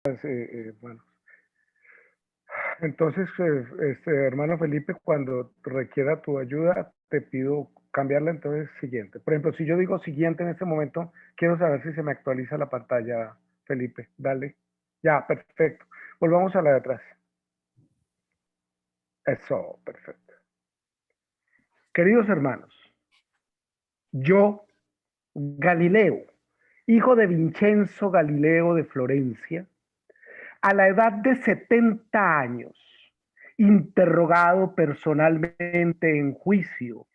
Bueno, entonces, hermano Felipe, cuando requiera tu ayuda, te pido cambiarla entonces siguiente. Por ejemplo, si yo digo siguiente en este momento, quiero saber si se me actualiza la pantalla, Felipe. Dale. Ya, perfecto. Volvamos a la de atrás. Eso, perfecto. Queridos hermanos, yo, Galileo, hijo de Vincenzo Galileo de Florencia, a la edad de 70 años, interrogado personalmente en juicio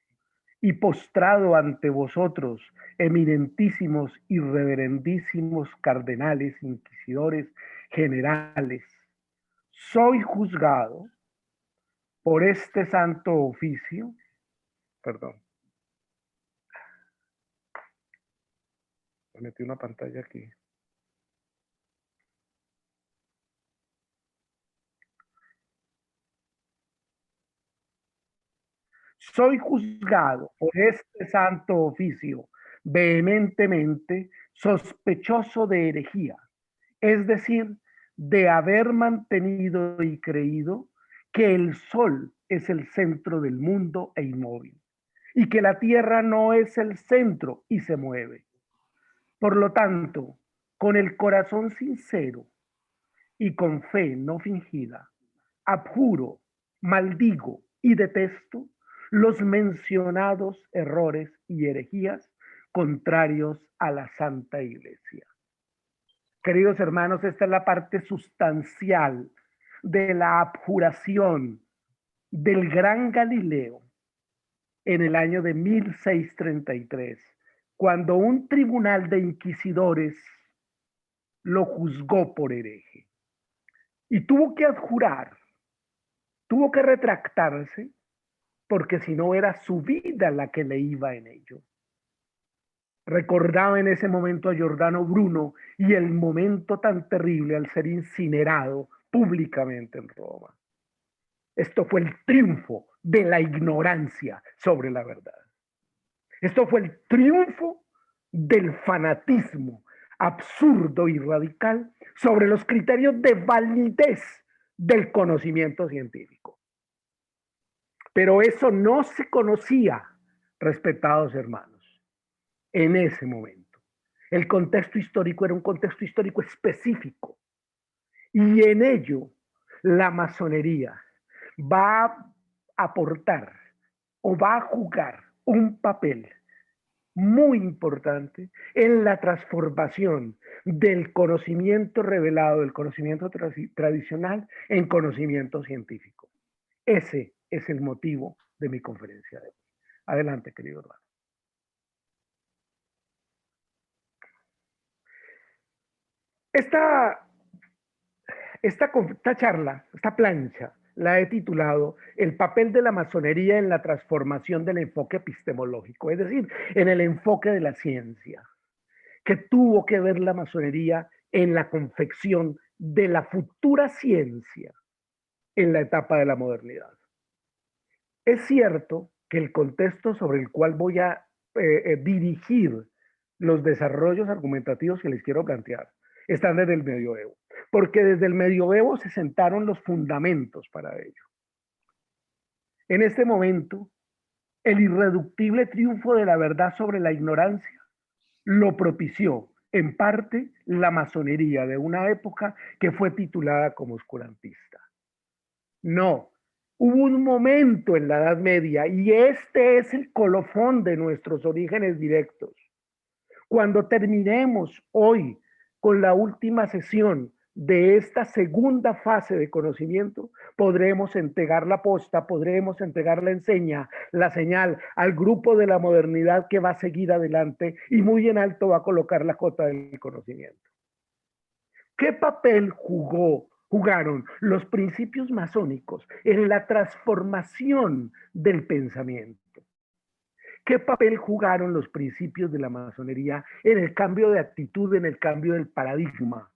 y postrado ante vosotros, eminentísimos y reverendísimos cardenales, inquisidores generales, soy juzgado por este santo oficio, perdón, me metí una pantalla aquí. Soy juzgado por este santo oficio vehementemente sospechoso de herejía, es decir, de haber mantenido y creído que el sol es el centro del mundo e inmóvil, y que la tierra no es el centro y se mueve. Por lo tanto, con el corazón sincero y con fe no fingida, abjuro, maldigo y detesto los mencionados errores y herejías contrarios a la Santa Iglesia. Queridos hermanos, esta es la parte sustancial de la abjuración del gran Galileo en el año de 1633, cuando un tribunal de inquisidores lo juzgó por hereje y tuvo que adjurar, tuvo que retractarse, porque si no era su vida la que le iba en ello. Recordaba en ese momento a Giordano Bruno y el momento tan terrible al ser incinerado públicamente en Roma. Esto fue el triunfo de la ignorancia sobre la verdad. Esto fue el triunfo del fanatismo absurdo y radical sobre los criterios de validez del conocimiento científico. Pero eso no se conocía, respetados hermanos, en ese momento. El contexto histórico era un contexto histórico específico y en ello la masonería va a aportar o va a jugar un papel muy importante en la transformación del conocimiento revelado, del conocimiento tradicional en conocimiento científico. Ese es el motivo de mi conferencia de hoy. Adelante, querido hermano. Esta, esta charla, esta plancha, la he titulado El papel de la masonería en la transformación del enfoque epistemológico, es decir, en el enfoque de la ciencia, que tuvo que ver la masonería en la confección de la futura ciencia en la etapa de la modernidad. Es cierto que el contexto sobre el cual voy a dirigir los desarrollos argumentativos que les quiero plantear están desde el medioevo, porque desde el medioevo se sentaron los fundamentos para ello. En este momento, el irreductible triunfo de la verdad sobre la ignorancia lo propició en parte la masonería de una época que fue titulada como oscurantista. No, hubo un momento en la Edad Media, y este es el colofón de nuestros orígenes directos. Cuando terminemos hoy con la última sesión de esta segunda fase de conocimiento, podremos entregar la posta, podremos entregar la enseña, la señal al grupo de la modernidad que va a seguir adelante y muy en alto va a colocar la cota del conocimiento. ¿Qué papel jugaron los principios masónicos en la transformación del pensamiento? ¿Qué papel jugaron los principios de la masonería en el cambio de actitud, en el cambio del paradigma?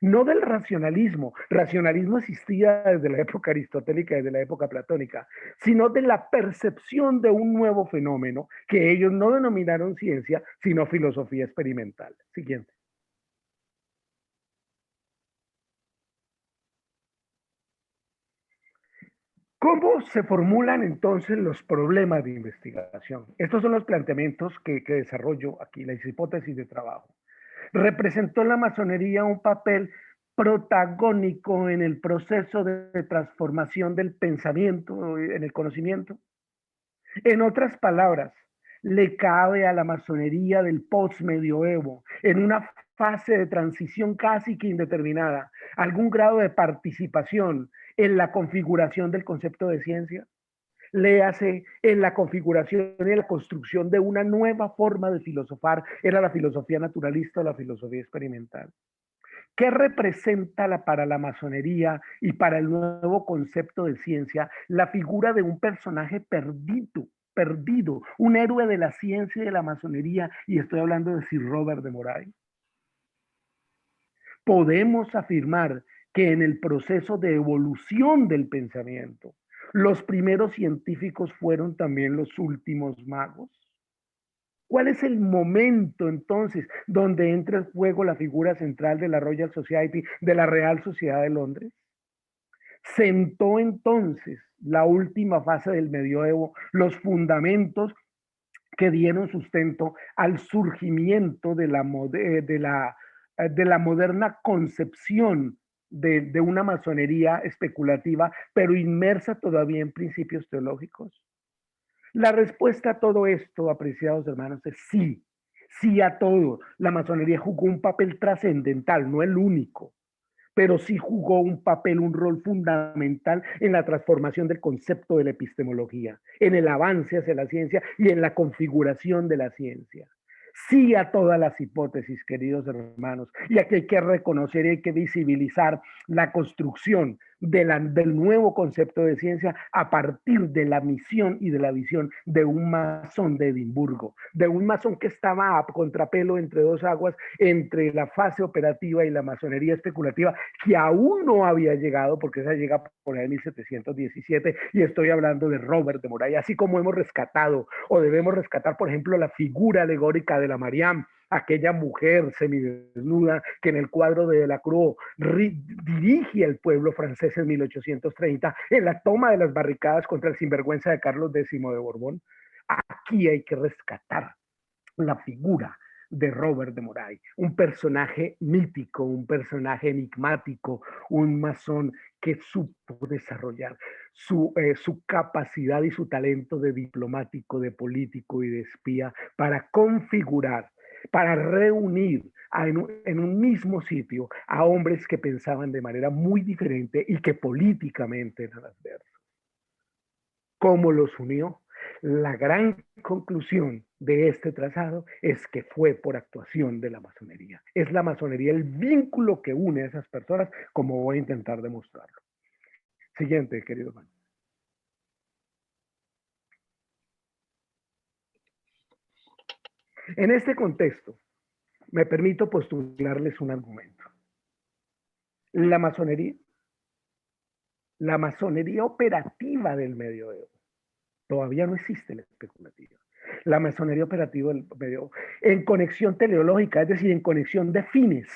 No del racionalismo, racionalismo existía desde la época aristotélica, desde la época platónica, sino de la percepción de un nuevo fenómeno que ellos no denominaron ciencia, sino filosofía experimental. Siguiente. ¿Cómo se formulan entonces los problemas de investigación? Estos son los planteamientos que desarrollo aquí, las hipótesis de trabajo. ¿Representó la masonería un papel protagónico en el proceso de transformación del pensamiento, en el conocimiento? En otras palabras, le cabe a la masonería del postmedioevo, en una fase de transición casi que indeterminada, algún grado de participación en la configuración del concepto de ciencia. Léase en la configuración y la construcción de una nueva forma de filosofar, era la filosofía naturalista o la filosofía experimental. ¿Qué representa para la masonería y para el nuevo concepto de ciencia la figura de un personaje perdido, un héroe de la ciencia y de la masonería? Y estoy hablando de Sir Robert de Moray. Podemos afirmar que en el proceso de evolución del pensamiento, los primeros científicos fueron también los últimos magos. ¿Cuál es el momento entonces donde entra en juego la figura central de la Royal Society, de la Real Sociedad de Londres? Sentó entonces la última fase del medioevo, los fundamentos que dieron sustento al surgimiento de la moderna concepción de una masonería especulativa, pero inmersa todavía en principios teológicos. La respuesta a todo esto, apreciados hermanos, es sí. Sí a todo. La masonería jugó un papel trascendental, no el único, pero sí jugó un papel, un rol fundamental en la transformación del concepto de la epistemología, en el avance hacia la ciencia y en la configuración de la ciencia. Sí a todas las hipótesis, queridos hermanos, y aquí hay que reconocer y hay que visibilizar la construcción del nuevo concepto de ciencia a partir de la misión y de la visión de un masón de Edimburgo, de un masón que estaba a contrapelo entre dos aguas, entre la fase operativa y la masonería especulativa, que aún no había llegado, porque esa llega por ahí en 1717, y estoy hablando de Robert de Moray, así como hemos rescatado o debemos rescatar, por ejemplo, la figura alegórica de la Mariam, aquella mujer semidesnuda que en el cuadro de Delacroix dirige al pueblo francés en 1830 en la toma de las barricadas contra el sinvergüenza de Carlos X de Borbón. Aquí hay que rescatar la figura de Robert de Moray, un personaje mítico, un personaje enigmático, un masón que supo desarrollar su capacidad y su talento de diplomático, de político y de espía para configurar, para reunir en un mismo sitio a hombres que pensaban de manera muy diferente y que políticamente eran adversos. ¿Cómo los unió? La gran conclusión de este trazado es que fue por actuación de la masonería. Es la masonería el vínculo que une a esas personas, como voy a intentar demostrarlo. Siguiente, querido hermano. En este contexto, me permito postularles un argumento. La masonería, la masonería operativa del medioevo, todavía no existe la especulativa. La masonería operativa del medioevo, en conexión teleológica, es decir, en conexión de fines,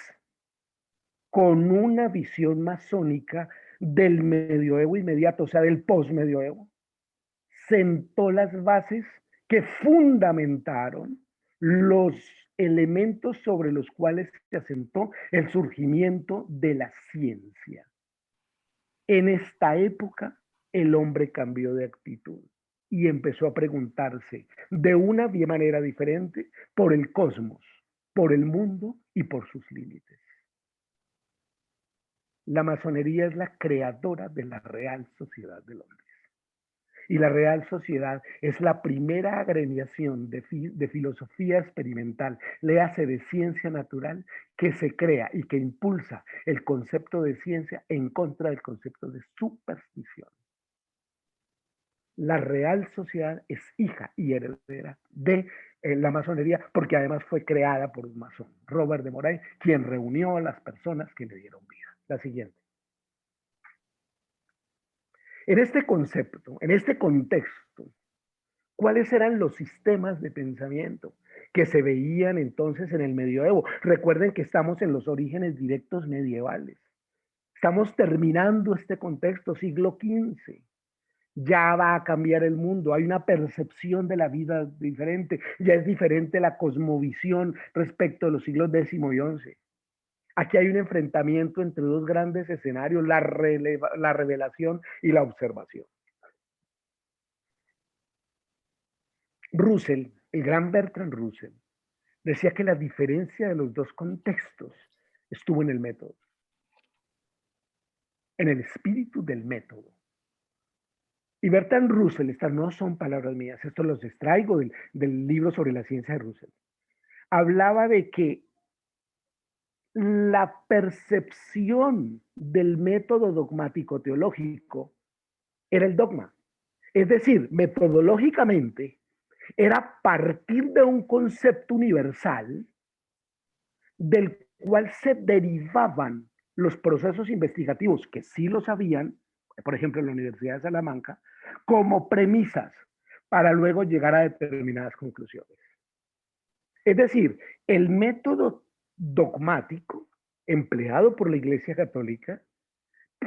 con una visión masónica del medioevo inmediato, o sea, del postmedioevo, sentó las bases que fundamentaron los elementos sobre los cuales se asentó el surgimiento de la ciencia. En esta época, el hombre cambió de actitud y empezó a preguntarse de una manera diferente por el cosmos, por el mundo y por sus límites. La masonería es la creadora de la Real Sociedad de Londres. Y la Real Sociedad es la primera agremiación de filosofía experimental, léase de ciencia natural, que se crea y que impulsa el concepto de ciencia en contra del concepto de superstición. La Real Sociedad es hija y heredera de la masonería, porque además fue creada por un masón, Robert de Moray, quien reunió a las personas que le dieron vida. La siguiente. En este concepto, en este contexto, ¿cuáles eran los sistemas de pensamiento que se veían entonces en el medioevo? Recuerden que estamos en los orígenes directos medievales. Estamos terminando este contexto, siglo XV. Ya va a cambiar el mundo, hay una percepción de la vida diferente, ya es diferente la cosmovisión respecto a los siglos X y XI. Aquí hay un enfrentamiento entre dos grandes escenarios, la revelación y la observación. Russell, el gran Bertrand Russell, decía que la diferencia de los dos contextos estuvo en el método, en el espíritu del método. Y Bertrand Russell, estas no son palabras mías, esto los extraigo del libro sobre la ciencia de Russell, hablaba de que la percepción del método dogmático teológico era el dogma. Es decir, metodológicamente era partir de un concepto universal del cual se derivaban los procesos investigativos, que sí lo sabían, por ejemplo en la Universidad de Salamanca, como premisas para luego llegar a determinadas conclusiones. Es decir, el método dogmático empleado por la Iglesia Católica,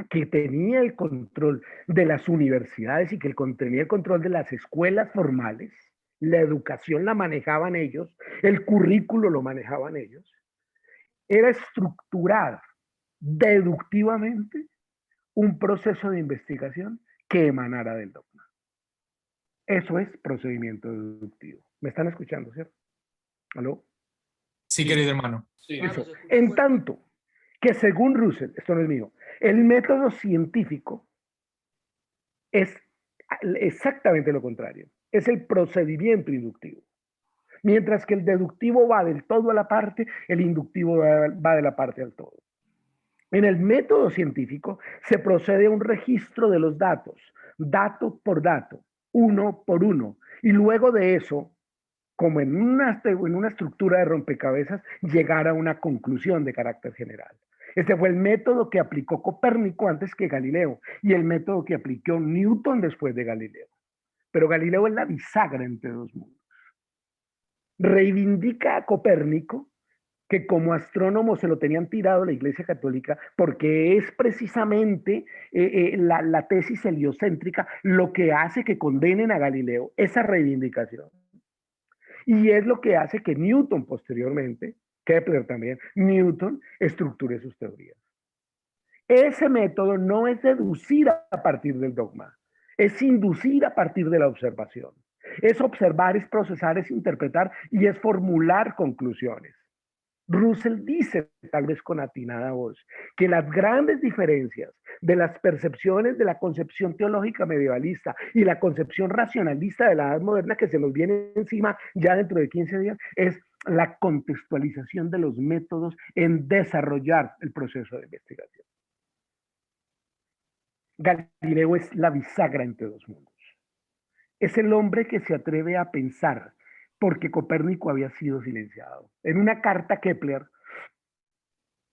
que tenía el control de las universidades y que tenía el control de las escuelas formales, la educación la manejaban ellos, el currículo lo manejaban ellos, era estructurar deductivamente un proceso de investigación que emanara del dogma. Eso es procedimiento deductivo. ¿Me están escuchando, cierto? ¿Aló? Sí, querido hermano. Sí. Eso. En tanto que según Russell, esto no es mío, el método científico es exactamente lo contrario. Es el procedimiento inductivo. Mientras que el deductivo va del todo a la parte, el inductivo va de la parte al todo. En el método científico se procede a un registro de los datos, dato por dato, uno por uno, y luego de eso, como en una estructura de rompecabezas, llegar a una conclusión de carácter general. Este fue el método que aplicó Copérnico antes que Galileo y el método que aplicó Newton después de Galileo. Pero Galileo es la bisagra entre dos mundos. Reivindica a Copérnico, que como astrónomo se lo tenían tirado la Iglesia Católica, porque es precisamente la tesis heliocéntrica lo que hace que condenen a Galileo, esa reivindicación. Y es lo que hace que Newton posteriormente, Kepler también, Newton estructure sus teorías. Ese método no es deducir a partir del dogma, es inducir a partir de la observación. Es observar, es procesar, es interpretar y es formular conclusiones. Russell dice, tal vez con atinada voz, que las grandes diferencias de las percepciones de la concepción teológica medievalista y la concepción racionalista de la edad moderna que se nos viene encima ya dentro de 15 días es la contextualización de los métodos en desarrollar el proceso de investigación. Galileo es la bisagra entre dos mundos. Es el hombre que se atreve a pensar porque Copérnico había sido silenciado. En una carta Kepler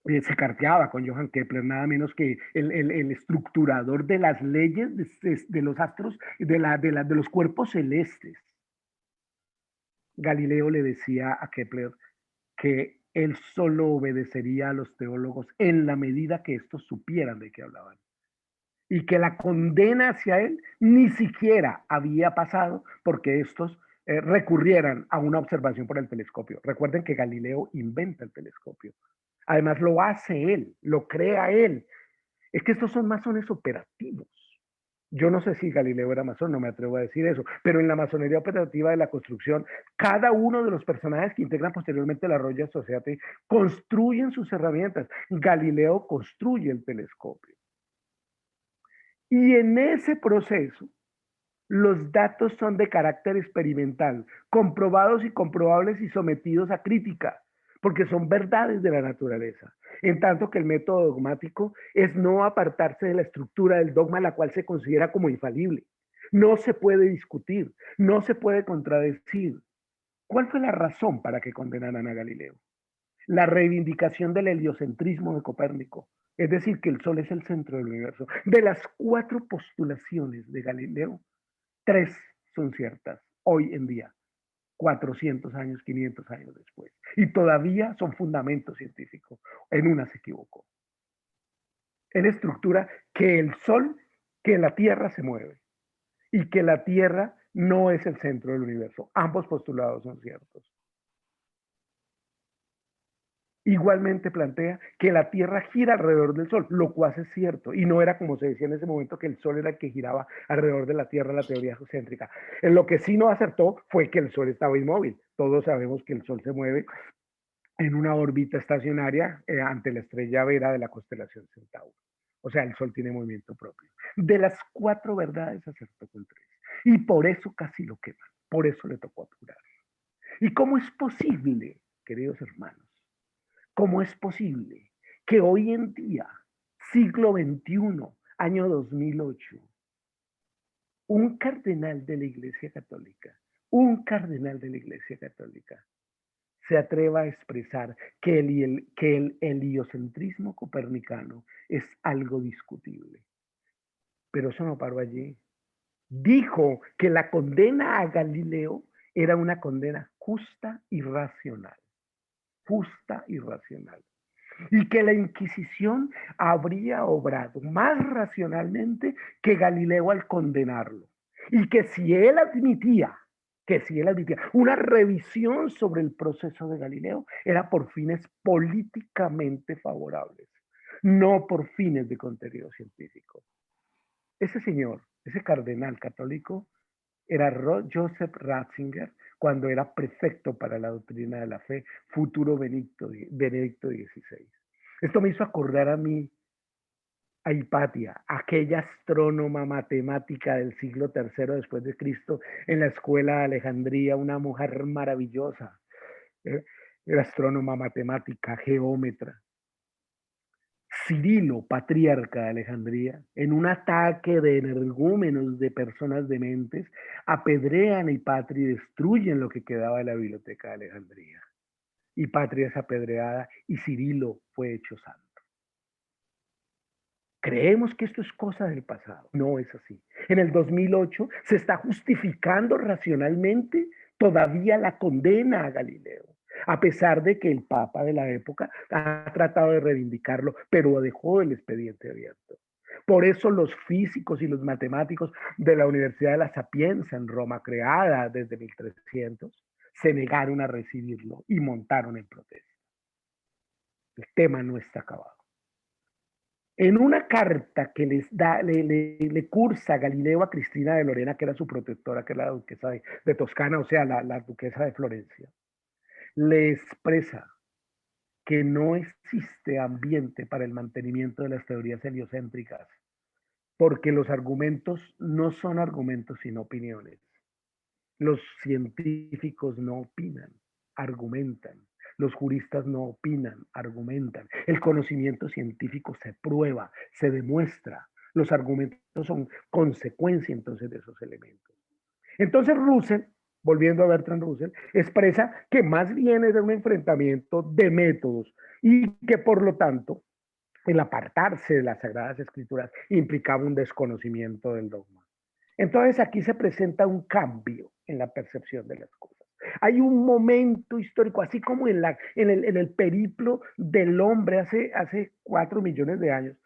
se carteaba con Johann Kepler, nada menos que el estructurador de las leyes de los astros, de los cuerpos celestes. Galileo le decía a Kepler que él solo obedecería a los teólogos en la medida que estos supieran de qué hablaban. Y que la condena hacia él ni siquiera había pasado porque estos recurrieran a una observación por el telescopio. Recuerden que Galileo inventa el telescopio. Además lo hace él, lo crea él. Es que estos son masones operativos. Yo no sé si Galileo era masón, no me atrevo a decir eso, pero en la masonería operativa de la construcción, cada uno de los personajes que integran posteriormente la Royal Society construyen sus herramientas. Galileo construye el telescopio. Y en ese proceso, los datos son de carácter experimental, comprobados y comprobables y sometidos a crítica, porque son verdades de la naturaleza. En tanto que el método dogmático es no apartarse de la estructura del dogma, la cual se considera como infalible. No se puede discutir, no se puede contradecir. ¿Cuál fue la razón para que condenaran a Galileo? La reivindicación del heliocentrismo de Copérnico, es decir, que el Sol es el centro del universo. De las 4 postulaciones de Galileo, 3 son ciertas hoy en día, 400 años, 500 años después. Y todavía son fundamentos científicos. En una se equivocó. Él estructura que el Sol, que la Tierra se mueve. y que la Tierra no es el centro del universo. Ambos postulados son ciertos. Igualmente plantea que la Tierra gira alrededor del Sol, lo cual es cierto, y no era como se decía en ese momento que el Sol era el que giraba alrededor de la Tierra, la teoría geocéntrica. En lo que sí no acertó fue que el Sol estaba inmóvil. Todos sabemos que el Sol se mueve en una órbita estacionaria ante la estrella Vera de la constelación Centauro. O sea, el Sol tiene movimiento propio. De las 4 verdades acertó con 3. Y por eso casi lo queman. Por eso le tocó apurar. ¿Y cómo es posible, queridos hermanos? ¿Cómo es posible que hoy en día, siglo XXI, año 2008, un cardenal de la Iglesia Católica, se atreva a expresar que el heliocentrismo copernicano es algo discutible? Pero eso no paró allí. Dijo que la condena a Galileo era una condena justa y racional. Justa y racional. Y que la Inquisición habría obrado más racionalmente que Galileo al condenarlo. Y que si él admitía una revisión sobre el proceso de Galileo, era por fines políticamente favorables, no por fines de contenido científico. Ese señor, ese cardenal católico, era Joseph Ratzinger, cuando era prefecto para la doctrina de la fe, futuro Benedicto XVI. Esto me hizo acordar a mí a Hipatia, aquella astrónoma matemática del siglo III después de Cristo en la escuela de Alejandría, una mujer maravillosa, era astrónoma matemática, geómetra. Cirilo, patriarca de Alejandría, en un ataque de energúmenos de personas dementes, apedrean a Hipatria y destruyen lo que quedaba de la biblioteca de Alejandría. Hipatria es apedreada y Cirilo fue hecho santo. Creemos que esto es cosa del pasado. No es así. En el 2008 se está justificando racionalmente todavía la condena a Galileo, a pesar de que el Papa de la época ha tratado de reivindicarlo, pero dejó el expediente abierto. Por eso los físicos y los matemáticos de la Universidad de la Sapienza en Roma, creada desde 1300, se negaron a recibirlo y montaron en protesta. El tema no está acabado. En una carta que le cursa Galileo a Cristina de Lorena, que era su protectora, que era la duquesa de Toscana, o sea, la duquesa de Florencia, le expresa que no existe ambiente para el mantenimiento de las teorías heliocéntricas, porque los argumentos no son argumentos sino opiniones. Los científicos no opinan, argumentan. Los juristas no opinan, argumentan. El conocimiento científico se prueba, se demuestra. Los argumentos son consecuencia entonces de esos elementos. Entonces Russell, volviendo a Bertrand Russell, expresa que más bien es de un enfrentamiento de métodos y que por lo tanto el apartarse de las Sagradas Escrituras implicaba un desconocimiento del dogma. Entonces aquí se presenta un cambio en la percepción de las cosas. Hay un momento histórico, así como en el periplo del hombre hace 4 millones de años,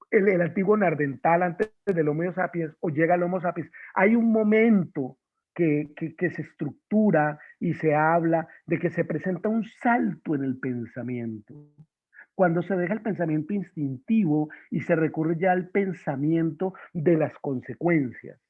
el antiguo Nardental antes del Homo sapiens o llega el Homo sapiens, hay un momento que se estructura y se habla de que se presenta un salto en el pensamiento. Cuando se deja el pensamiento instintivo y se recurre ya al pensamiento de las consecuencias.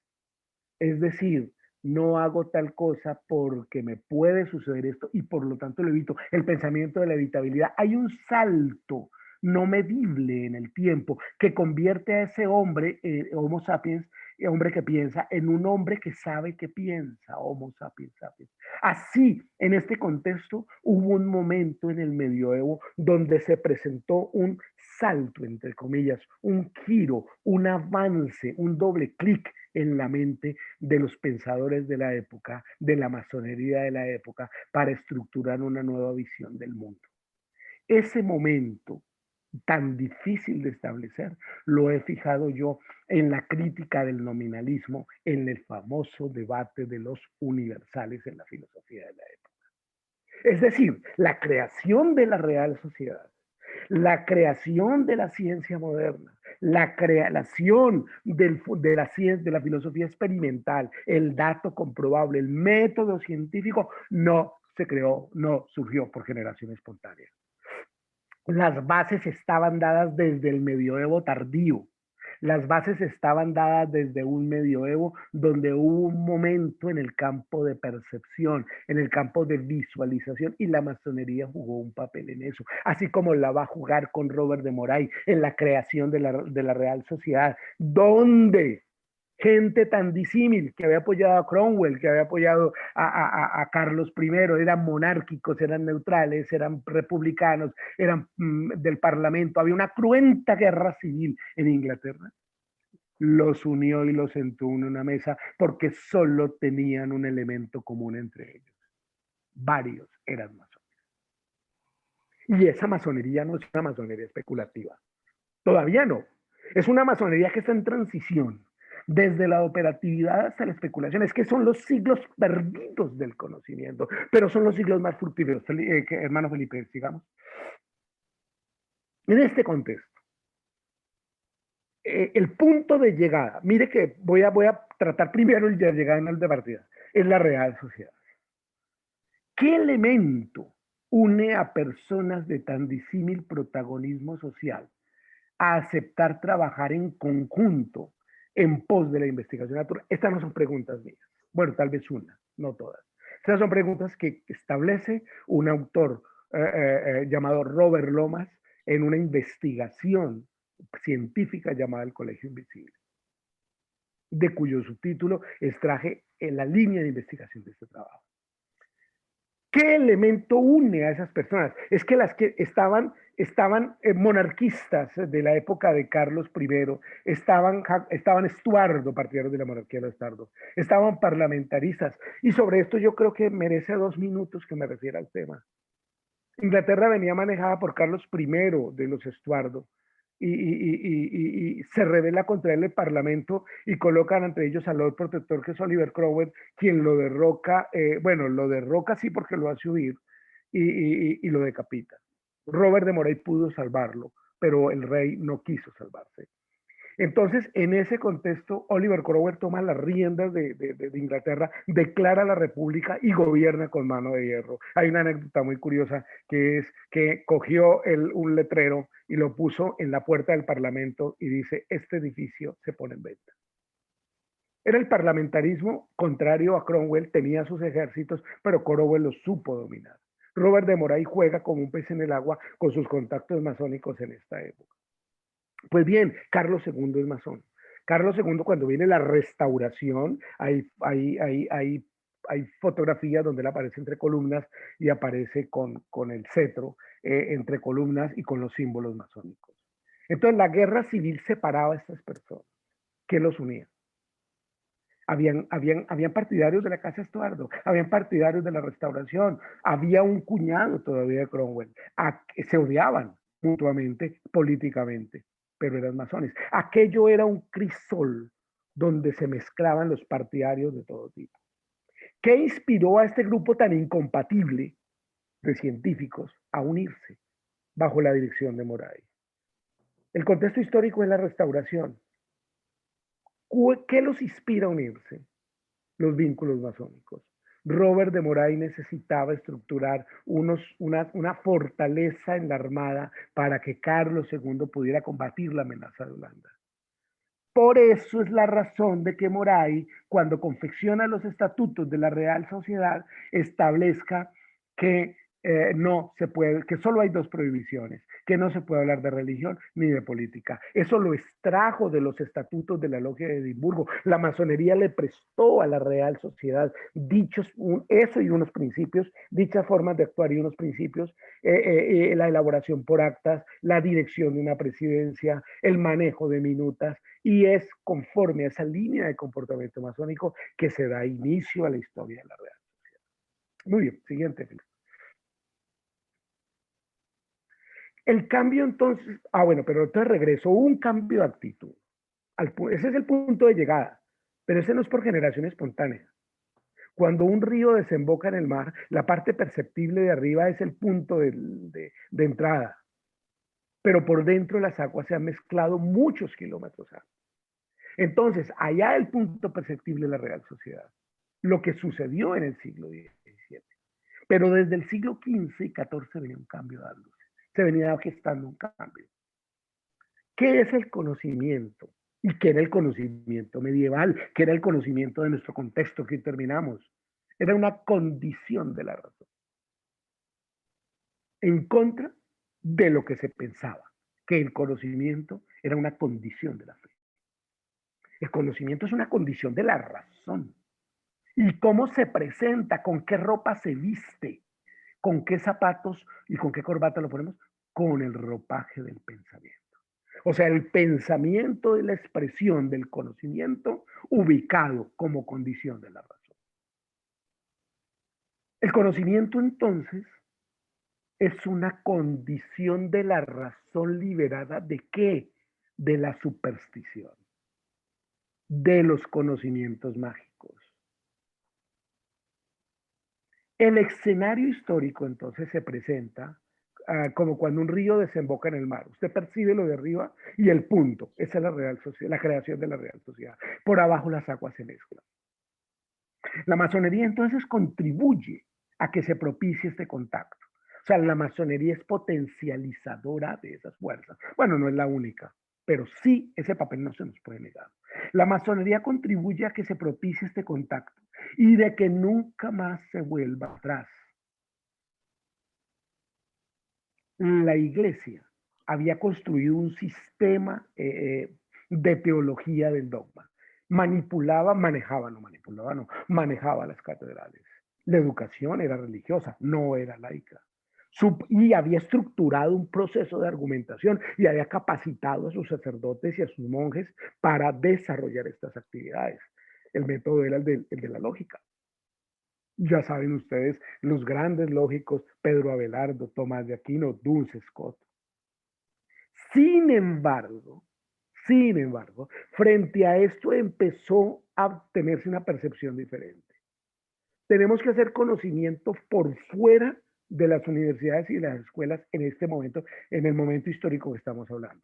Es decir, no hago tal cosa porque me puede suceder esto y por lo tanto lo evito. El pensamiento de la evitabilidad. Hay un salto no medible en el tiempo que convierte a ese hombre, Homo sapiens, hombre que piensa, en un hombre que sabe que piensa, Homo sapiens sapiens. Así, en este contexto, hubo un momento en el medioevo donde se presentó un salto, entre comillas, un giro, un avance, un doble clic en la mente de los pensadores de la época, de la masonería de la época, para estructurar una nueva visión del mundo. Ese momento tan difícil de establecer lo he fijado yo en la crítica del nominalismo, en el famoso debate de los universales en la filosofía de la época. Es decir, la creación de la Real Sociedad, la creación de la ciencia moderna, La creación de la ciencia, de la filosofía experimental, el dato comprobable, el método científico, no se creó, no surgió por generación espontánea. Las bases estaban dadas desde el medioevo tardío. Las bases estaban dadas desde un medioevo donde hubo un momento en el campo de percepción, en el campo de visualización, y la masonería jugó un papel en eso, así como la va a jugar con Robert de Moray en la creación de la Real Sociedad, donde gente tan disímil que había apoyado a Cromwell, que había apoyado a Carlos I, eran monárquicos, eran neutrales, eran republicanos, eran del parlamento, había una cruenta guerra civil en Inglaterra, los unió y los sentó en una mesa porque solo tenían un elemento común entre ellos. Varios eran masones. Y esa masonería no es una masonería especulativa. Todavía no. Es una masonería que está en transición, desde la operatividad hasta la especulación. Es que son los siglos perdidos del conocimiento, pero son los siglos más fructíferos, hermano Felipe, sigamos. En este contexto, el punto de llegada, mire que voy a tratar primero el de llegada en el de partida, es la Real Sociedad. ¿Qué elemento une a personas de tan disímil protagonismo social a aceptar trabajar en conjunto en pos de la investigación natural? Estas no son preguntas mías. Bueno, tal vez una, no todas. Estas son preguntas que establece un autor llamado Robert Lomas en una investigación científica llamada El Colegio Invisible, de cuyo subtítulo extraje en la línea de investigación de este trabajo. ¿Qué elemento une a esas personas? Es que las que estaban monarquistas de la época de Carlos I, estaban Estuardo, partidarios de la monarquía de Estuardo, estaban parlamentaristas, y sobre esto yo creo que merece 2 minutos que me refiera al tema. Inglaterra venía manejada por Carlos I de los Estuardo, y se revela contra él el Parlamento y colocan entre ellos al Lord Protector, que es Oliver Cromwell, quien lo derroca, bueno, lo derroca sí porque lo hace huir y lo decapita. Robert de Moray pudo salvarlo, pero el rey no quiso salvarse. Entonces, en ese contexto, Oliver Cromwell toma las riendas de Inglaterra, declara la república y gobierna con mano de hierro. Hay una anécdota muy curiosa, que es que cogió un letrero y lo puso en la puerta del Parlamento y dice: este edificio se pone en venta. Era el parlamentarismo contrario a Cromwell, tenía sus ejércitos, pero Cromwell los supo dominar. Robert de Moray juega como un pez en el agua con sus contactos masónicos en esta época. Pues bien, Carlos II es masón. Carlos II, cuando viene la restauración, hay fotografías donde él aparece entre columnas y aparece con el cetro entre columnas y con los símbolos masónicos. Entonces la guerra civil separaba a estas personas. ¿Qué los unía? Habían partidarios de la Casa Estuardo, habían partidarios de la restauración, había un cuñado todavía de Cromwell. Se odiaban mutuamente, políticamente, pero eran masones. Aquello era un crisol donde se mezclaban los partidarios de todo tipo. ¿Qué inspiró a este grupo tan incompatible de científicos a unirse bajo la dirección de Moray? El contexto histórico es la restauración. ¿Qué los inspira a unirse? Los vínculos masónicos. Robert de Moray necesitaba estructurar una fortaleza en la armada para que Carlos II pudiera combatir la amenaza de Holanda. Por eso es la razón de que Moray, cuando confecciona los estatutos de la Real Sociedad, establezca que no se puede, que solo hay 2 prohibiciones, que no se puede hablar de religión ni de política. Eso lo extrajo de los estatutos de la Logia de Edimburgo. La masonería le prestó a la Real Sociedad eso y unos principios, dichas formas de actuar y unos principios, la elaboración por actas, la dirección de una presidencia, el manejo de minutas, y es conforme a esa línea de comportamiento masónico que se da inicio a la historia de la Real Sociedad. Muy bien, siguiente. El cambio entonces, bueno, pero entonces regresó un cambio de actitud. Ese es el punto de llegada, pero ese no es por generación espontánea. Cuando un río desemboca en el mar, la parte perceptible de arriba es el punto de entrada. pero por dentro las aguas se han mezclado muchos kilómetros antes. Entonces, allá el punto perceptible de la Real Sociedad, lo que sucedió en el siglo XVII. Pero desde el siglo XV y XIV venía un cambio dándose. Se venía gestando un cambio. ¿Qué es el conocimiento? ¿Y qué era el conocimiento medieval? ¿Qué era el conocimiento de nuestro contexto que terminamos? Era una condición de la razón. En contra de lo que se pensaba, que el conocimiento era una condición de la fe. El conocimiento es una condición de la razón. ¿Y cómo se presenta? ¿Con qué ropa se viste? ¿Con qué zapatos y con qué corbata lo ponemos? Con el ropaje del pensamiento. O sea, el pensamiento es la expresión del conocimiento ubicado como condición de la razón. El conocimiento entonces es una condición de la razón liberada de qué? De la superstición, de los conocimientos mágicos. El escenario histórico entonces se presenta como cuando un río desemboca en el mar. Usted percibe lo de arriba y el punto. Esa es la Real Sociedad, la creación de la Real Sociedad. Por abajo las aguas se mezclan. La masonería entonces contribuye a que se propicie este contacto. O sea, la masonería es potencializadora de esas fuerzas. Bueno, no es la única, pero sí ese papel no se nos puede negar. La masonería contribuye a que se propicie este contacto y de que nunca más se vuelva atrás. La iglesia había construido un sistema de teología del dogma. Manipulaba, manejaba, no manipulaba, no, manejaba las catedrales. La educación era religiosa, no era laica. Y había estructurado un proceso de argumentación y había capacitado a sus sacerdotes y a sus monjes para desarrollar estas actividades. El método era el de la lógica. Ya saben ustedes, los grandes lógicos, Pedro Abelardo, Tomás de Aquino, Duns Scott. Sin embargo, frente a esto empezó a tenerse una percepción diferente. Tenemos que hacer conocimiento por fuera de las universidades y de las escuelas en este momento, en el momento histórico que estamos hablando.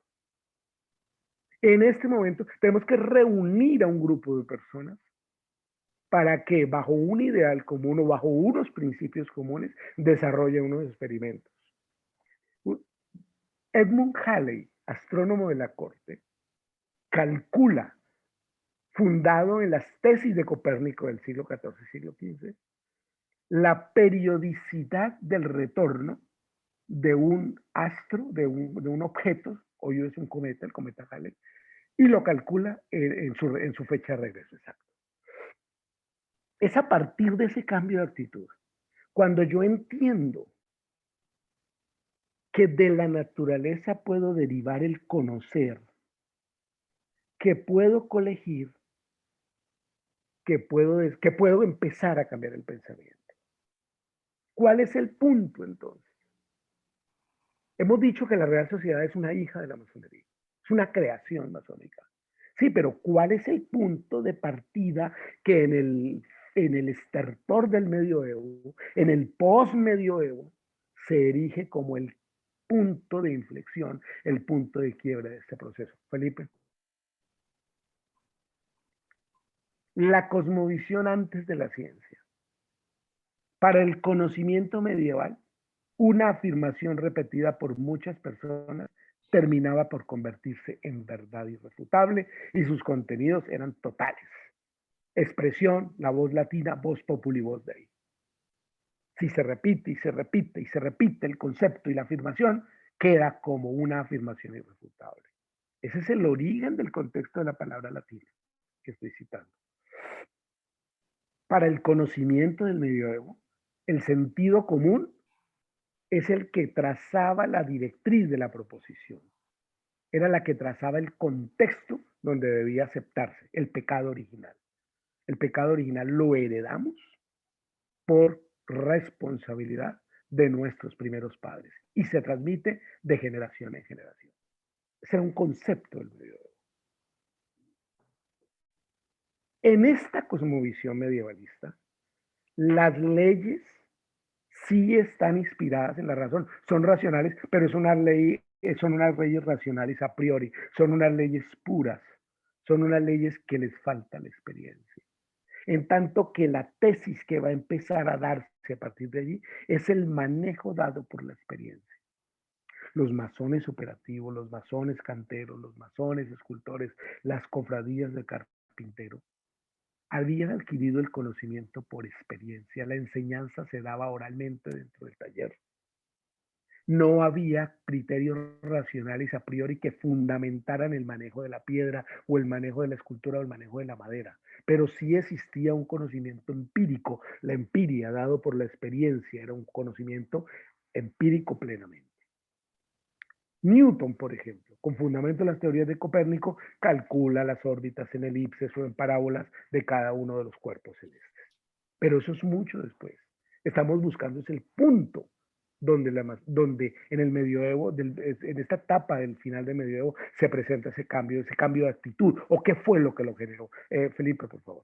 En este momento tenemos que reunir a un grupo de personas para que bajo un ideal común o bajo unos principios comunes desarrolle unos experimentos. Edmund Halley, astrónomo de la corte, calcula, fundado en las tesis de Copérnico del siglo XIV y siglo XV, la periodicidad del retorno de un astro, de un objeto, hoy es un cometa, el cometa Halley, y lo calcula en su fecha de regreso exacto. Es a partir de ese cambio de actitud, cuando yo entiendo que de la naturaleza puedo derivar el conocer, que puedo colegir, que puedo empezar a cambiar el pensamiento. ¿Cuál es el punto entonces? Hemos dicho que la Real Sociedad es una hija de la masonería, es una creación masónica. Sí, pero ¿cuál es el punto de partida que en el estertor del medioevo, en el post-medioevo, se erige como el punto de inflexión, el punto de quiebre de este proceso? Felipe. La cosmovisión antes de la ciencia. Para el conocimiento medieval, una afirmación repetida por muchas personas terminaba por convertirse en verdad irrefutable y sus contenidos eran totales. Expresión, la voz latina, voz populi, voz dei. Si se repite y se repite y se repite el concepto y la afirmación, queda como una afirmación irrefutable. Ese es el origen del contexto de la palabra latina que estoy citando. Para el conocimiento del medioevo, el sentido común es el que trazaba la directriz de la proposición. Era la que trazaba el contexto donde debía aceptarse el pecado original. El pecado original lo heredamos por responsabilidad de nuestros primeros padres y se transmite de generación en generación. Ese era un concepto del medioevo. En esta cosmovisión medievalista, las leyes sí están inspiradas en la razón, son racionales, pero es una ley son unas leyes racionales a priori, son unas leyes puras, son unas leyes que les falta la experiencia. En tanto que la tesis que va a empezar a darse a partir de allí es el manejo dado por la experiencia. Los masones operativos, los masones canteros, los masones escultores, las cofradías de carpintero, habían adquirido el conocimiento por experiencia. La enseñanza se daba oralmente dentro del taller. No había criterios racionales a priori que fundamentaran el manejo de la piedra o el manejo de la escultura o el manejo de la madera, pero sí existía un conocimiento empírico. La empiria, dado por la experiencia, era un conocimiento empírico plenamente. Newton, por ejemplo, con fundamento en las teorías de Copérnico, calcula las órbitas en elipses o en parábolas de cada uno de los cuerpos celestes. Pero eso es mucho después. Estamos buscando es el punto donde en el medioevo, en esta etapa del final del medioevo, se presenta ese cambio de actitud, o qué fue lo que lo generó. Felipe, por favor.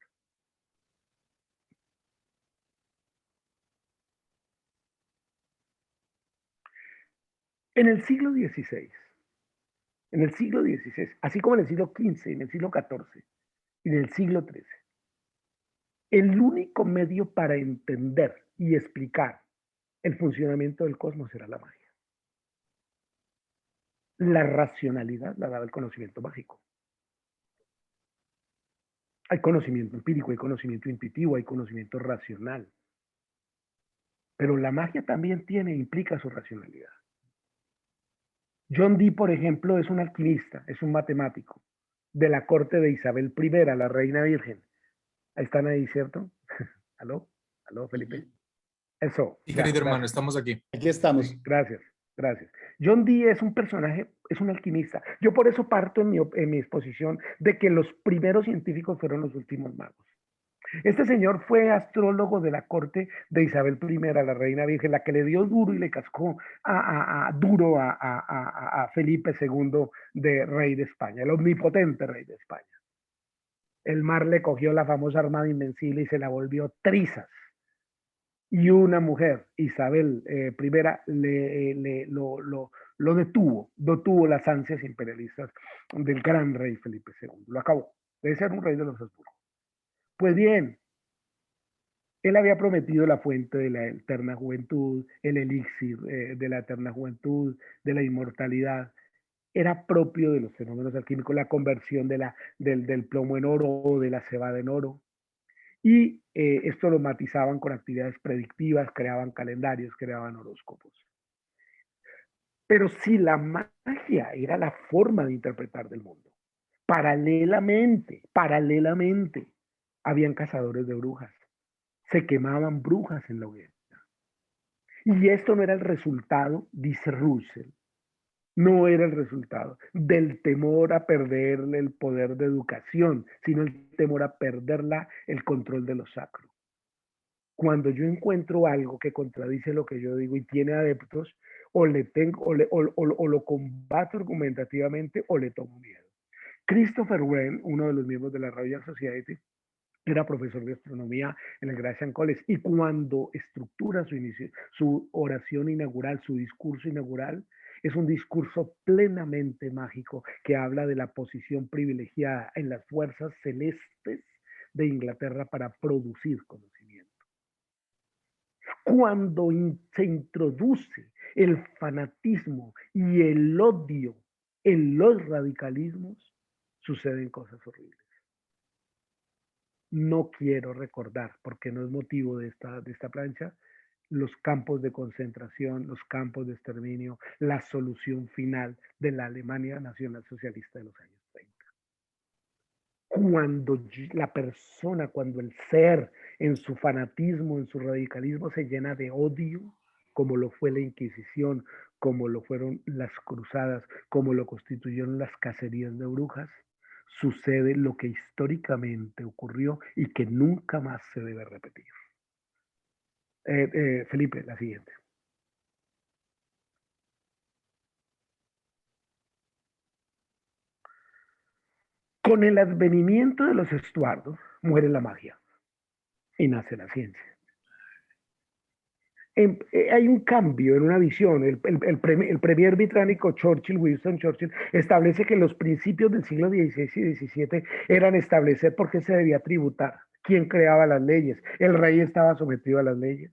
En el siglo XVI, así como en el siglo XV, en el siglo XIV y en el siglo XIII, el único medio para entender y explicar el funcionamiento del cosmos era la magia. La racionalidad la daba el conocimiento mágico. Hay conocimiento empírico, hay conocimiento intuitivo, hay conocimiento racional. Pero la magia también implica su racionalidad. John Dee, por ejemplo, es un alquimista, es un matemático de la corte de Isabel I, la reina virgen. Ahí están ahí, ¿cierto? ¿Aló? ¿Aló, Felipe? Eso, Sí, ya, querido hermano, gracias. estamos aquí. Aquí estamos. Sí, gracias, gracias. John Dee es un personaje, es un alquimista. Yo por eso parto en mi exposición de que los primeros científicos fueron los últimos magos. Este señor fue astrólogo de la corte de Isabel I, la reina virgen, la que le dio duro y le cascó duro a Felipe II de rey de España, el omnipotente rey de España. El mar le cogió la famosa armada invencible y se la volvió trizas. Y una mujer, Isabel I, lo detuvo las ansias imperialistas del gran rey Felipe II. Lo acabó. Debe ser un rey de los Habsburgo. Pues bien, él había prometido la fuente de la eterna juventud, el elixir de la eterna juventud, de la inmortalidad. Era propio de los fenómenos alquímicos la conversión del plomo en oro o de la cebada en oro. Y esto lo matizaban con actividades predictivas, creaban calendarios, creaban horóscopos. Pero si la magia era la forma de interpretar del mundo, paralelamente, habían cazadores de brujas, se quemaban brujas en la hoguera. Y esto no era el resultado, dice Russell, no era el resultado del temor a perder el poder de educación, sino el temor a perder el control de lo sacro. Cuando yo encuentro algo que contradice lo que yo digo y tiene adeptos, o lo combato argumentativamente o le tomo miedo. Christopher Wren, uno de los miembros de la Royal Society, era profesor de astronomía en el Gresham College, y cuando estructura su oración inaugural, su discurso inaugural, es un discurso plenamente mágico que habla de la posición privilegiada en las fuerzas celestes de Inglaterra para producir conocimiento. Cuando se introduce el fanatismo y el odio en los radicalismos, suceden cosas horribles. No quiero recordar, porque no es motivo de esta plancha, los campos de concentración, los campos de exterminio, la solución final de la Alemania nacionalsocialista de los años 30. Cuando el ser en su fanatismo, en su radicalismo se llena de odio, como lo fue la Inquisición, como lo fueron las cruzadas, como lo constituyeron las cacerías de brujas, sucede lo que históricamente ocurrió y que nunca más se debe repetir. Felipe, la siguiente. Con el advenimiento de los Estuardos muere la magia y nace la ciencia. Hay un cambio en una visión. El premier británico Churchill, Winston Churchill, establece que los principios del siglo XVI y XVII eran establecer por qué se debía tributar, quién creaba las leyes, el rey estaba sometido a las leyes.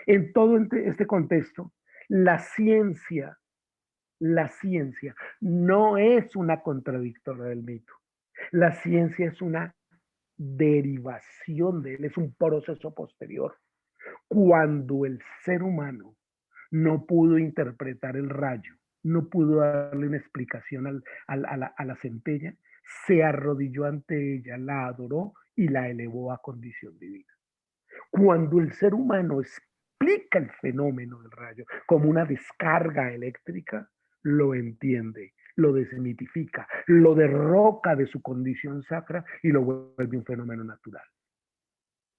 En todo este contexto, la ciencia, la ciencia no es una contradictora del mito. La ciencia es una derivación de él, es un proceso posterior. Cuando el ser humano no pudo interpretar el rayo, no pudo darle una explicación a la centella, se arrodilló ante ella, la adoró y la elevó a condición divina. Cuando el ser humano explica el fenómeno del rayo como una descarga eléctrica, lo entiende, lo desmitifica, lo derroca de su condición sacra y lo vuelve un fenómeno natural.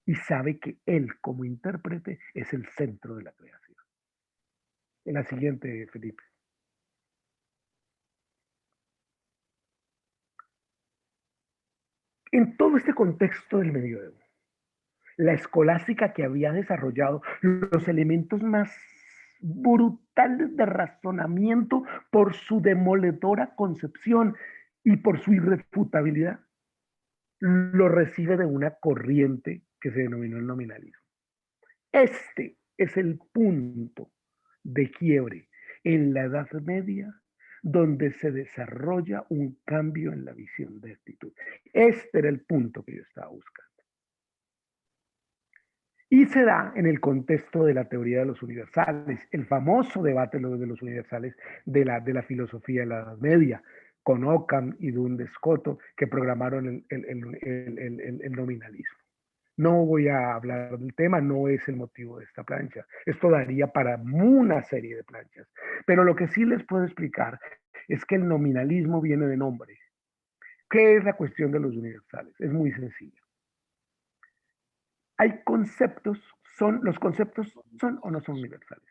Y sabe que él, como intérprete, es el centro de la creación. En la siguiente, Felipe. En todo este contexto del medioevo, la escolástica que había desarrollado los elementos más brutales de razonamiento por su demoledora concepción y por su irrefutabilidad, lo recibe de una corriente que se denominó el nominalismo. Este es el punto de quiebre en la Edad Media donde se desarrolla un cambio en la visión de actitud. Este era el punto que yo estaba buscando. Y se da en el contexto de la teoría de los universales, el famoso debate de los universales de la filosofía de la Edad Media, con Occam y Duns Scoto, que programaron el nominalismo. No voy a hablar del tema, no es el motivo de esta plancha. Esto daría para una serie de planchas. Pero lo que sí les puedo explicar es que el nominalismo viene de nombre. ¿Qué es la cuestión de los universales? Es muy sencillo. Hay conceptos, los conceptos son o no son universales.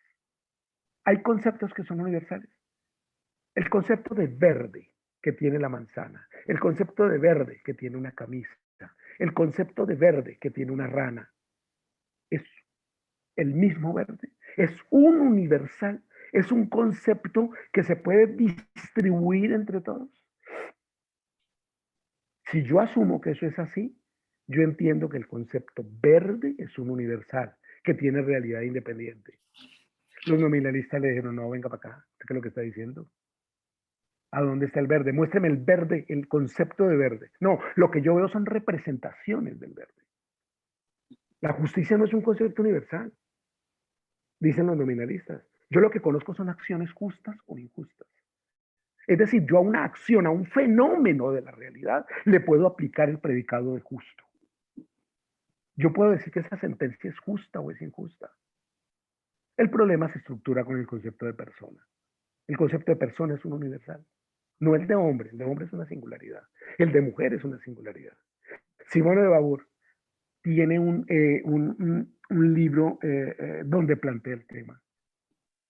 Hay conceptos que son universales. El concepto de verde que tiene la manzana, el concepto de verde que tiene una camisa, el concepto de verde que tiene una rana, es el mismo verde, es un universal, es un concepto que se puede distribuir entre todos. Si yo asumo que eso es así, yo entiendo que el concepto verde es un universal, que tiene realidad independiente. Los nominalistas le dijeron, no, venga para acá, ¿qué es lo que está diciendo? ¿A dónde está el verde? Muéstreme el verde, el concepto de verde. No, lo que yo veo son representaciones del verde. La justicia no es un concepto universal, dicen los nominalistas. Yo lo que conozco son acciones justas o injustas. Es decir, yo a una acción, a un fenómeno de la realidad, le puedo aplicar el predicado de justo. Yo puedo decir que esa sentencia es justa o es injusta. El problema se estructura con el concepto de persona. El concepto de persona es un universal. No el de hombre es una singularidad. El de mujer es una singularidad. Simone de Beauvoir tiene un libro donde plantea el tema.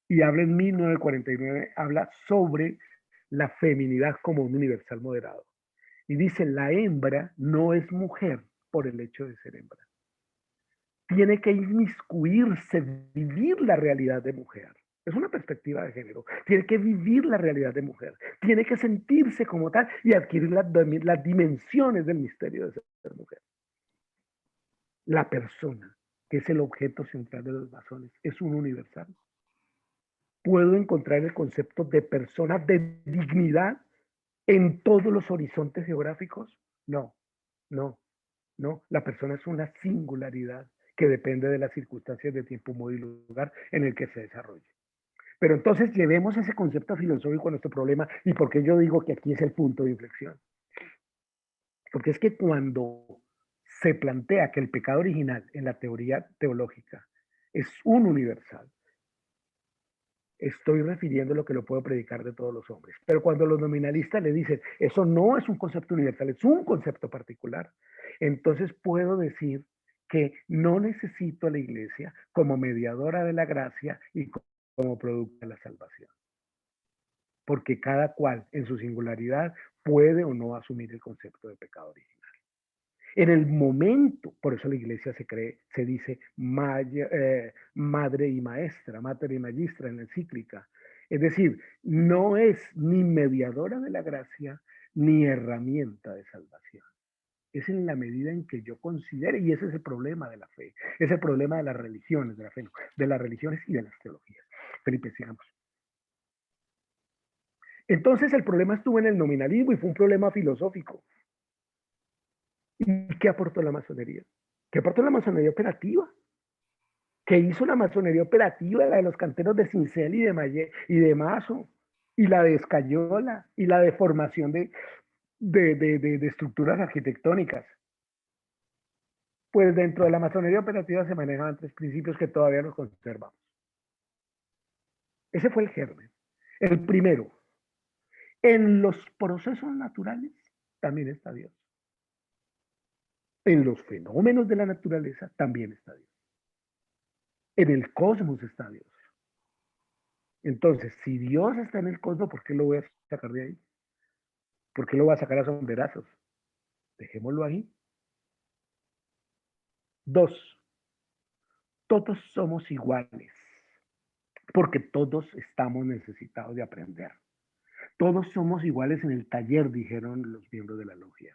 Y habla en 1949, habla sobre la feminidad como un universal moderado. Y dice, la hembra no es mujer por el hecho de ser hembra. Tiene que inmiscuirse, vivir la realidad de mujer. Es una perspectiva de género. Tiene que vivir la realidad de mujer. Tiene que sentirse como tal y adquirir las dimensiones del misterio de ser mujer. La persona, que es el objeto central de los masones, es un universal. ¿Puedo encontrar el concepto de persona, de dignidad, en todos los horizontes geográficos? No, no, no. La persona es una singularidad que depende de las circunstancias de tiempo, modo y lugar en el que se desarrolle. Pero entonces llevemos ese concepto filosófico a nuestro problema. ¿Y por qué yo digo que aquí es el punto de inflexión? Porque es que cuando se plantea que el pecado original en la teoría teológica es un universal, estoy refiriendo lo que lo puedo predicar de todos los hombres. Pero cuando los nominalistas le dicen, eso no es un concepto universal, es un concepto particular, entonces puedo decir que no necesito a la iglesia como mediadora de la gracia y como producto de la salvación. Porque cada cual en su singularidad puede o no asumir el concepto de pecado original. En el momento, por eso la iglesia se dice madre y maestra, mater y magistra en la encíclica. Es decir, no es ni mediadora de la gracia ni herramienta de salvación. Es en la medida en que yo considere, y ese es el problema de la fe, es el problema de las religiones, de la fe, no, de las religiones y de las teologías. Felipe, sigamos. Entonces el problema estuvo en el nominalismo y fue un problema filosófico. ¿Y qué aportó la masonería? ¿Qué aportó la masonería operativa? ¿Qué hizo la masonería operativa? La de los canteros de Cincel y de Mazo, y la de Escayola, y la de formación de estructuras arquitectónicas. Pues dentro de la masonería operativa se manejaban tres principios que todavía los conservamos. Ese fue el germen. El primero, en los procesos naturales también está Dios. En los fenómenos de la naturaleza también está Dios. En el cosmos está Dios. Entonces, si Dios está en el cosmos, ¿por qué lo voy a sacar de ahí? ¿Por qué lo voy a sacar a sombrerazos? Dejémoslo ahí. Dos, todos somos iguales, porque todos estamos necesitados de aprender. Todos somos iguales en el taller, dijeron los miembros de la logia.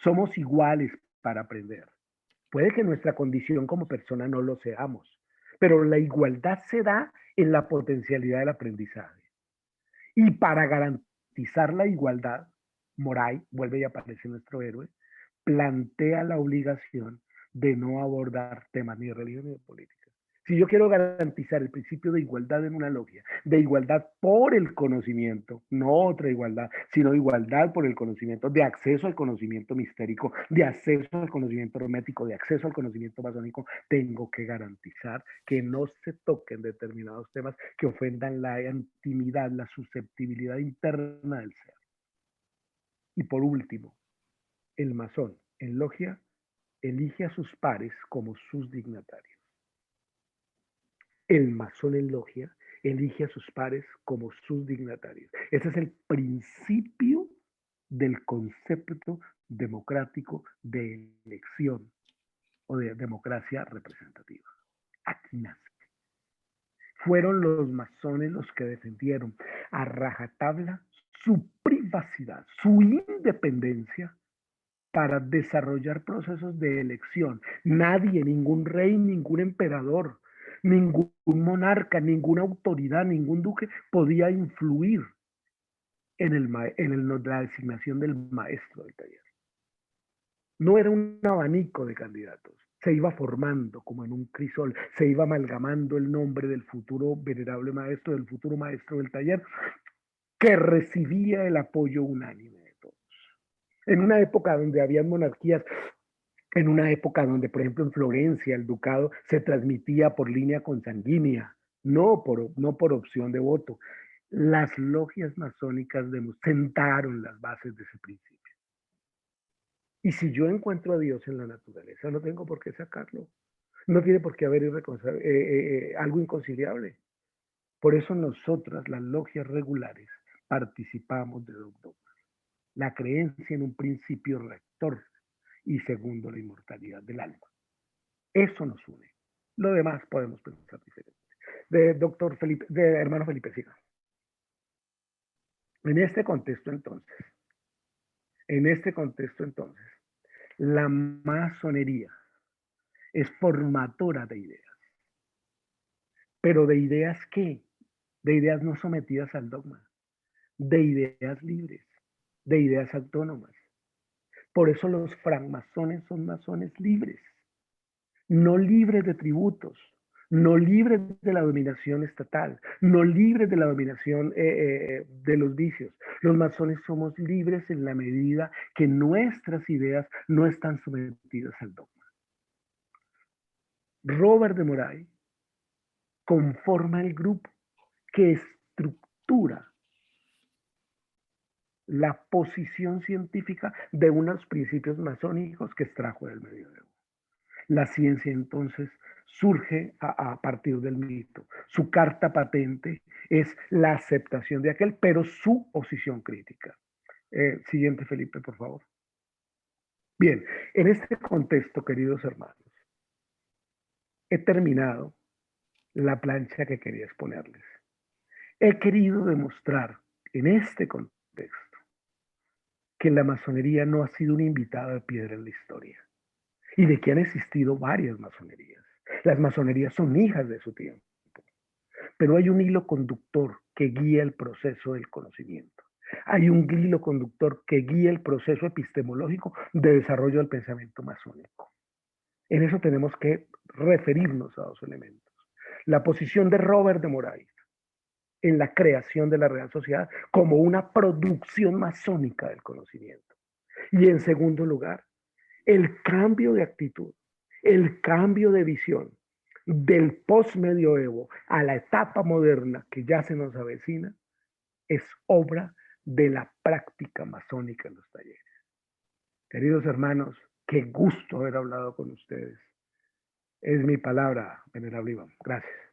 Somos iguales para aprender. Puede que nuestra condición como persona no lo seamos, pero la igualdad se da en la potencialidad del aprendizaje. Y para garantizar la igualdad, Moray, vuelve y aparece nuestro héroe, plantea la obligación de no abordar temas ni de religión ni de política. Si yo quiero garantizar el principio de igualdad en una logia, de igualdad por el conocimiento, no otra igualdad, sino igualdad por el conocimiento, de acceso al conocimiento mistérico, de acceso al conocimiento hermético, de acceso al conocimiento masónico, tengo que garantizar que no se toquen determinados temas que ofendan la intimidad, la susceptibilidad interna del ser. Y por último, el masón en logia elige a sus pares como sus dignatarios. El masón en logia elige a sus pares como sus dignatarios. Ese es el principio del concepto democrático de elección o de democracia representativa. Aquí nace. Fueron los masones los que defendieron a rajatabla su privacidad, su independencia para desarrollar procesos de elección. Nadie, ningún rey, ningún emperador, ningún monarca, ninguna autoridad, ningún duque podía influir en la designación del maestro del taller. No era un abanico de candidatos. Se iba formando como en un crisol, se iba amalgamando el nombre del futuro venerable maestro, del futuro maestro del taller, que recibía el apoyo unánime de todos. En una época donde había monarquías, en una época donde, por ejemplo, en Florencia el ducado se transmitía por línea consanguínea, no por opción de voto. Las logias masónicas sentaron las bases de ese principio. Y si yo encuentro a Dios en la naturaleza, no tengo por qué sacarlo. No tiene por qué haber algo inconciliable. Por eso nosotras, las logias regulares, participamos de los dogmas. La creencia en un principio rector y segundo, la inmortalidad del alma. Eso nos une. Lo demás podemos pensar diferente. Doctor Felipe, hermano Felipe, siga. En este contexto entonces, la masonería es formadora de ideas. ¿Pero de ideas qué? De ideas no sometidas al dogma, de ideas libres, de ideas autónomas. Por eso los francmasones son masones libres, no libres de tributos, no libres de la dominación estatal, no libres de la dominación de los vicios. Los masones somos libres en la medida que nuestras ideas no están sometidas al dogma. Robert de Moray conforma el grupo que estructura la posición científica de unos principios masónicos que extrajo del medioevo. La ciencia entonces surge a partir del mito. Su carta patente es la aceptación de aquel, pero su posición crítica. Siguiente, Felipe, por favor. Bien, en este contexto, queridos hermanos, he terminado la plancha que quería exponerles. He querido demostrar en este contexto que la masonería no ha sido un invitado de piedra en la historia y de que han existido varias masonerías. Las masonerías son hijas de su tiempo, pero hay un hilo conductor que guía el proceso del conocimiento. Hay un hilo conductor que guía el proceso epistemológico de desarrollo del pensamiento masónico. En eso tenemos que referirnos a dos elementos. La posición de Robert de Moray en la creación de la Real Sociedad como una producción masónica del conocimiento. Y en segundo lugar, el cambio de actitud, el cambio de visión del post-medioevo a la etapa moderna que ya se nos avecina, es obra de la práctica masónica en los talleres. Queridos hermanos, qué gusto haber hablado con ustedes. Es mi palabra, venerable Iván. Gracias.